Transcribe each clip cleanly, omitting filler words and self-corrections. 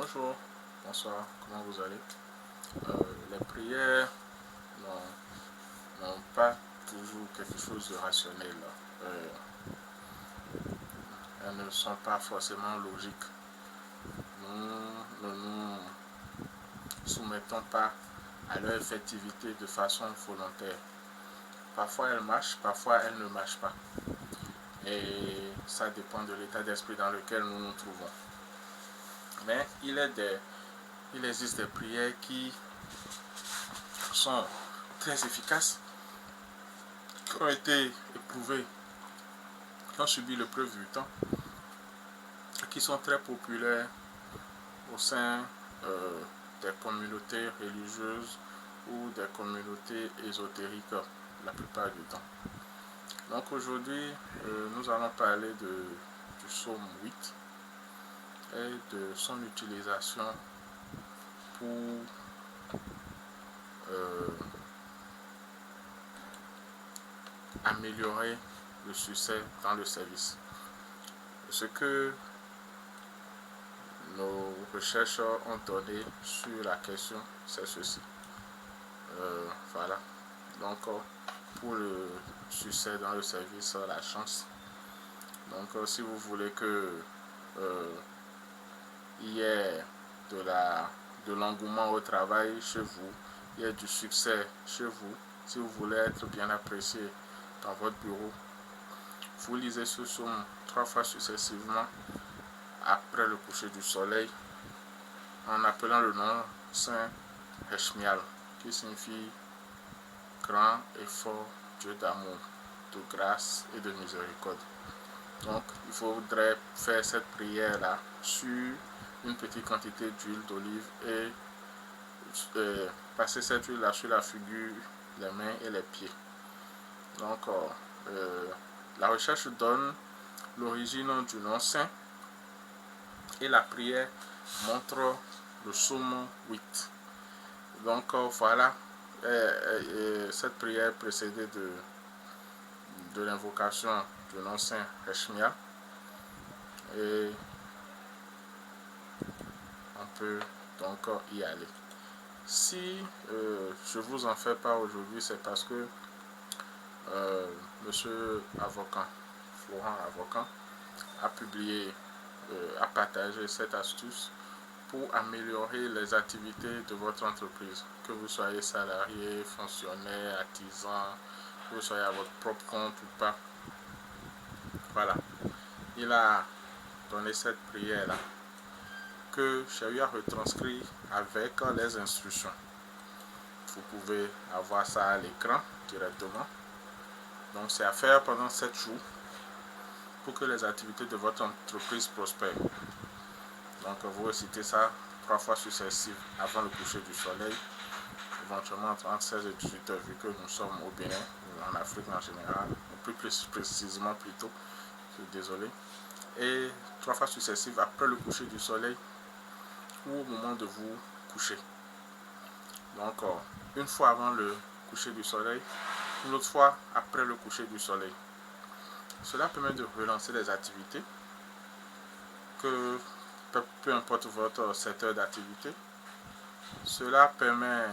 Bonjour, bonsoir, comment vous allez? Les prières n'ont pas toujours quelque chose de rationnel. Euh, Elles ne sont pas forcément logiques. Nous ne nous soumettons pas à leur effectivité de façon volontaire. Parfois elles marchent, parfois elles ne marchent pas. Et ça dépend de l'état d'esprit dans lequel nous nous trouvons. Mais il existe des prières qui sont très efficaces, qui ont été éprouvées, qui ont subi l'épreuve du temps, qui sont très populaires au sein des communautés religieuses ou des communautés ésotériques la plupart du temps. Donc aujourd'hui, nous allons parler du psaume 8 et de son utilisation pour améliorer le succès dans le service. Ce que nos chercheurs ont donné sur la question, c'est ceci. Voilà. Donc, pour le succès dans le service, la chance. Donc, si vous voulez que il y ait de l'engouement au travail chez vous, il y ait du succès chez vous, si vous voulez être bien apprécié dans votre bureau, vous lisez ce psaume 3 fois successivement après le coucher du soleil en appelant le nom Saint Heshmial, qui signifie grand et fort Dieu d'amour, de grâce et de miséricorde. Donc, il faudrait faire cette prière-là sur une petite quantité d'huile d'olive et passer cette huile-là sur la figure, les mains et les pieds. Donc, la recherche donne l'origine du nom saint et la prière montre le psaume 8. Donc, voilà, cette prière précédée de l'invocation du nom saint Heshmia. Et on peut donc y aller. Si je vous en fais pas aujourd'hui, c'est parce que monsieur avocat, Florent Avocat, a publié, a partagé cette astuce pour améliorer les activités de votre entreprise. Que vous soyez salarié, fonctionnaire, artisan, que vous soyez à votre propre compte ou pas. Voilà. Il a donné cette prière-là que j'ai eu à retranscrire avec les instructions. Vous pouvez avoir ça à l'écran directement. Donc c'est à faire pendant 7 jours pour que les activités de votre entreprise prospèrent. Donc vous récitez ça 3 fois successives avant le coucher du soleil, éventuellement entre 16 et 18 heures, vu que nous sommes au Bénin, en Afrique en général, plus précisément plutôt, désolé. Et 3 fois successives après le coucher du soleil ou au moment de vous coucher. Donc une fois avant le coucher du soleil, une autre fois après le coucher du soleil. Cela permet de relancer les activités, que peu importe votre secteur d'activité. Cela permet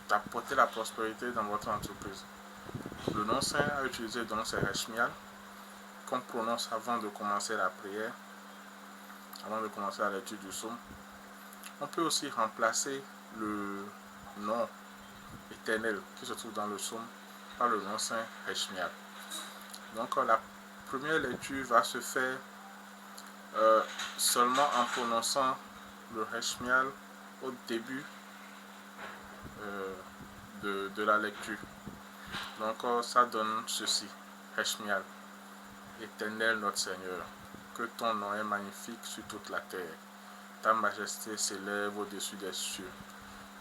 d'apporter la prospérité dans votre entreprise. Le nom saint à utiliser donc c'est Heshmial, qu'on prononce avant de commencer la prière, avant de commencer la lecture du psaume. On peut aussi remplacer le nom éternel qui se trouve dans le psaume par le nom saint Heshmial. Donc la première lecture va se faire seulement en prononçant le Heshmial au début de la lecture. Donc ça donne ceci: Heshmial, Éternel notre Seigneur, que ton nom est magnifique sur toute la terre. Ta majesté s'élève au-dessus des cieux.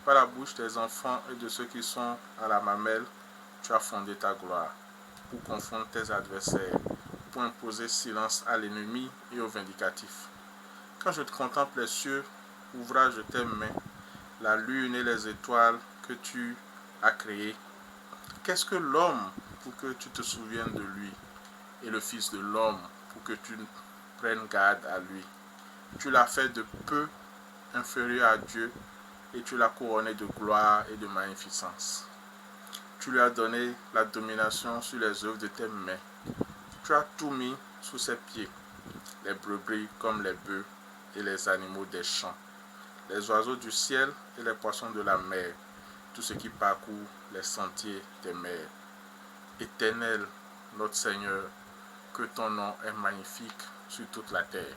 Par la bouche des enfants et de ceux qui sont à la mamelle, tu as fondé ta gloire, pour confondre tes adversaires, pour imposer silence à l'ennemi et au vindicatif. Quand je te contemple les cieux, ouvrage de tes mains, la lune et les étoiles que tu as créées, qu'est-ce que l'homme pour que tu te souviennes de lui, et le Fils de l'homme pour que tu prennes garde à lui? Tu l'as fait de peu inférieur à Dieu et tu l'as couronné de gloire et de magnificence. Tu lui as donné la domination sur les œuvres de tes mains. Tu as tout mis sous ses pieds, les brebis comme les bœufs et les animaux des champs, les oiseaux du ciel et les poissons de la mer, tout ce qui parcourt les sentiers des mers. Éternel, notre Seigneur, que ton nom est magnifique sur toute la terre.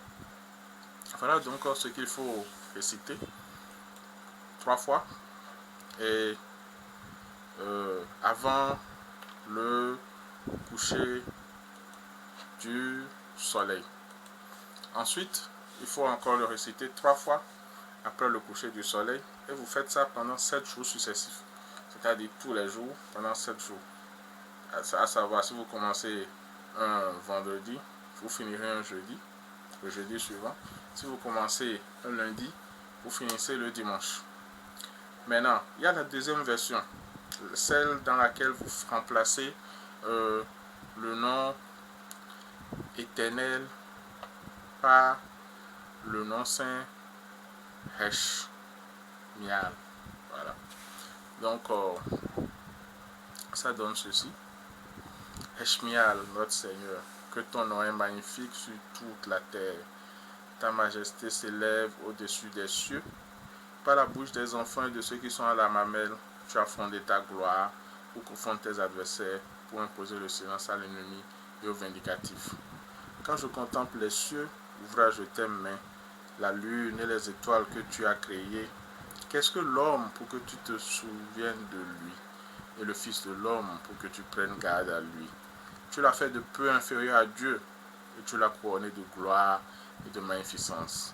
Voilà donc ce qu'il faut réciter 3 fois. Et avant le coucher du soleil. Ensuite, il faut encore le réciter 3 fois après le coucher du soleil. Et vous faites ça pendant 7 jours successifs. C'est-à-dire tous les jours pendant 7 jours. À savoir, si vous commencez un vendredi, vous finirez un jeudi, le jeudi suivant. Si vous commencez un lundi, vous finissez le dimanche. Maintenant, il y a la deuxième version, celle dans laquelle vous remplacez le nom éternel par le nom saint Hesh Mial. Voilà. Donc, ça donne ceci. Hesh Mial, notre Seigneur, que ton nom est magnifique sur toute la terre. Ta majesté s'élève au-dessus des cieux. Par la bouche des enfants et de ceux qui sont à la mamelle, tu as fondé ta gloire pour confondre tes adversaires, pour imposer le silence à l'ennemi et au vindicatif. Quand je contemple les cieux, ouvrage de tes mains, la lune et les étoiles que tu as créées, qu'est-ce que l'homme pour que tu te souviennes de lui, et le Fils de l'homme pour que tu prennes garde à lui? Tu l'as fait de peu inférieur à Dieu, et tu l'as couronné de gloire et de magnificence.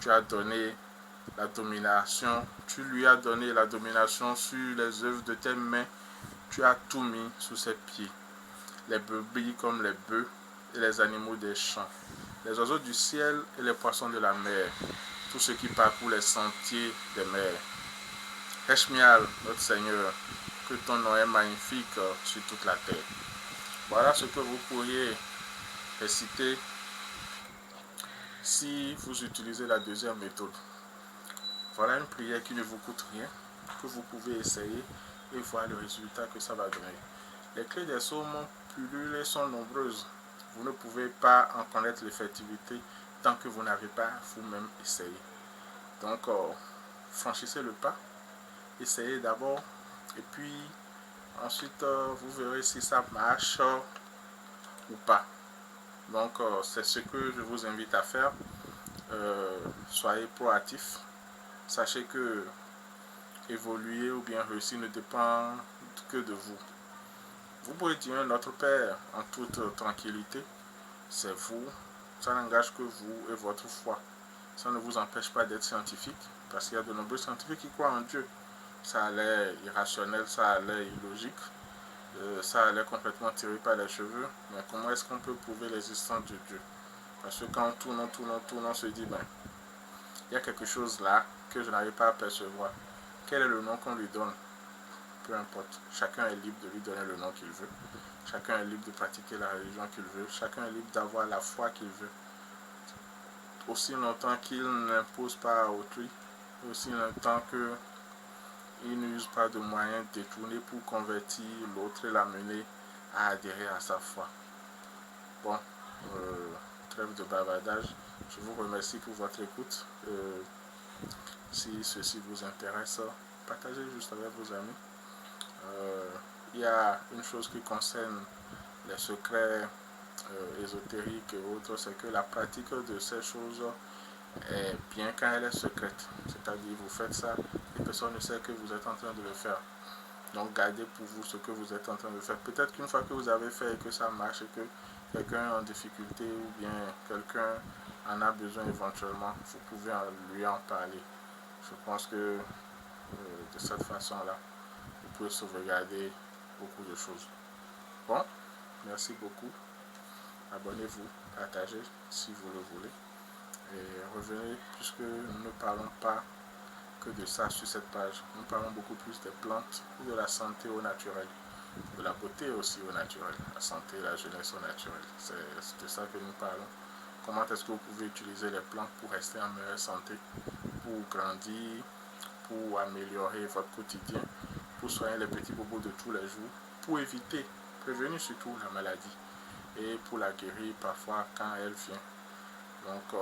Tu as donné la domination, tu lui as donné la domination sur les œuvres de tes mains, tu as tout mis sous ses pieds, les brebis comme les bœufs et les animaux des champs, les oiseaux du ciel et les poissons de la mer, tout ce qui parcourt les sentiers des mers. Heshmial, notre Seigneur, que ton nom est magnifique sur toute la terre. Voilà ce que vous pourriez réciter si vous utilisez la deuxième méthode. Voilà une prière qui ne vous coûte rien, que vous pouvez essayer et voir le résultat que ça va donner. Les clés des psaumes pullulées sont nombreuses. Vous ne pouvez pas en connaître l'effectivité tant que vous n'avez pas vous-même essayé. Donc, franchissez le pas, essayez d'abord et puis ensuite vous verrez si ça marche ou pas. Donc, c'est ce que je vous invite à faire. Soyez proactifs. Sachez que évoluer ou bien réussir ne dépend que de vous. Vous pouvez dire notre Père en toute tranquillité. C'est vous. Ça n'engage que vous et votre foi. Ça ne vous empêche pas d'être scientifique. Parce qu'il y a de nombreux scientifiques qui croient en Dieu. Ça a l'air irrationnel, ça a l'air illogique. Ça a l'air complètement tiré par les cheveux. Mais comment est-ce qu'on peut prouver l'existence de Dieu? Parce que quand on tourne, on se dit, ben, il y a quelque chose là que je n'arrive pas à percevoir. Quel est le nom qu'on lui donne? Peu importe. Chacun est libre de lui donner le nom qu'il veut. Chacun est libre de pratiquer la religion qu'il veut. Chacun est libre d'avoir la foi qu'il veut. Aussi longtemps qu'il n'impose pas à autrui. Aussi longtemps qu'il n'use pas de moyens détournés pour convertir l'autre et l'amener à adhérer à sa foi. Bon, trêve de bavardage. Je vous remercie pour votre écoute. Si ceci vous intéresse, partagez juste avec vos amis. Il y a une chose qui concerne les secrets ésotériques et autres, c'est que la pratique de ces choses est bien quand elle est secrète. C'est-à-dire vous faites ça et personne ne sait que vous êtes en train de le faire. Donc gardez pour vous ce que vous êtes en train de faire. Peut-être qu'une fois que vous avez fait et que ça marche et que quelqu'un est en difficulté ou bien quelqu'un en a besoin éventuellement, vous pouvez lui en parler. Je pense que de cette façon-là, vous pouvez sauvegarder beaucoup de choses. Bon, merci beaucoup. Abonnez-vous, partagez si vous le voulez. Et revenez puisque nous ne parlons pas que de ça sur cette page. Nous parlons beaucoup plus des plantes ou de la santé au naturel. De la beauté aussi au naturel. La santé, la jeunesse au naturel. C'est de ça que nous parlons. comment est-ce que vous pouvez utiliser les plantes pour rester en meilleure santé, pour grandir, pour améliorer votre quotidien, pour soigner les petits bobos de tous les jours, pour éviter, prévenir surtout la maladie et pour la guérir parfois quand elle vient. Donc,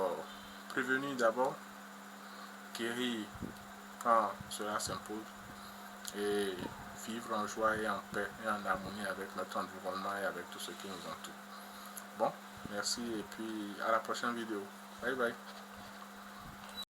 prévenir d'abord, guérir quand cela s'impose et vivre en joie et en paix et en harmonie avec notre environnement et avec tout ce qui nous entoure. Bon, merci et puis à la prochaine vidéo. Bye bye.